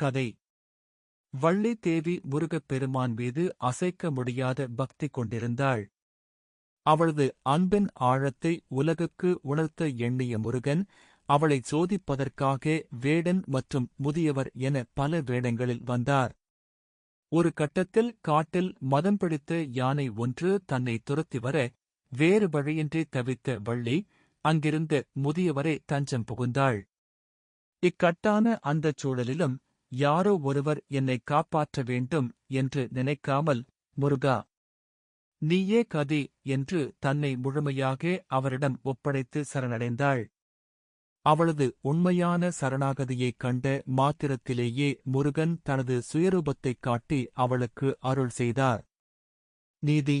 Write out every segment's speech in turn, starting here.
கதை. வள்ளி தேவி முருகப் பெருமான் மீது அசைக்க முடியாத பக்தி கொண்டிருந்தாள். அவளது அன்பின் ஆழத்தை உலகுக்கு உணர்த்த எண்ணிய முருகன் அவளை சோதிப்பதற்காக வேடன் மற்றும் முதியவர் என பல வேடங்களில் வந்தார். ஒரு கட்டத்தில் காட்டில் மதம் பிடித்த யானை ஒன்று தன்னை துரத்தி வர வேறு வழியின்றி தவித்த வள்ளி அங்கிருந்த முதியவரை தஞ்சம் புகுந்தாள். இக்கட்டான அந்தச் சூழலிலும் யாரோ ஒருவர் என்னை காப்பாற்ற வேண்டும் என்று நினைக்காமல், முருகா, நீயே கதி என்று தன்னை முழுமையாக அவரிடம் ஒப்படைத்து சரணடைந்தாள். அவளது உண்மையான சரணாகதியைக் கண்ட மாத்திரத்திலேயே முருகன் தனது சுயரூபத்தைக் காட்டி அவளுக்கு அருள் செய்தார். நீதி.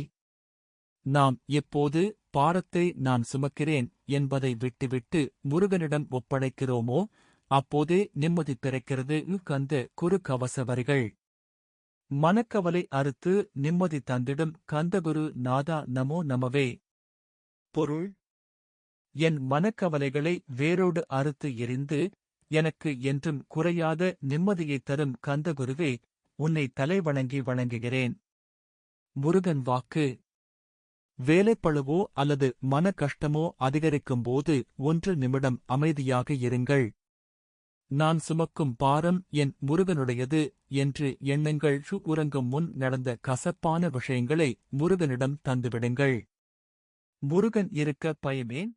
நாம் எப்போது பாரத்தை நான் சுமக்கிறேன் என்பதை விட்டுவிட்டு முருகனிடம் ஒப்படைக்கிறோமோ அப்போதே நிம்மதி பிறக்கிறது. கந்த குரு கவச வரிகள். மனக்கவலை அறுத்து நிம்மதி தந்திடும் கந்தகுரு நாதா நமோ நமவே. பொருள்: என் மனக்கவலைகளை வேரோடு அறுத்து எரிந்து எனக்கு என்றும் குறையாத நிம்மதியைத் தரும் கந்தகுருவே, உன்னை தலைவணங்கி வணங்குகிறேன். முருகன் வாக்கு. வேலைப்பளுவோ அல்லது மன கஷ்டமோ அதிகரிக்கும்போது 1 நிமிடம் அமைதியாக இருங்கள். நான் சுமக்கும் பாரம் என் முருகனுடையது என்று எண்ணுங்கள். உறங்கும் முன் நடந்த கசப்பான விஷயங்களை முருகனிடம் தந்துவிடுங்கள். முருகன் இருக்க பயமேன்?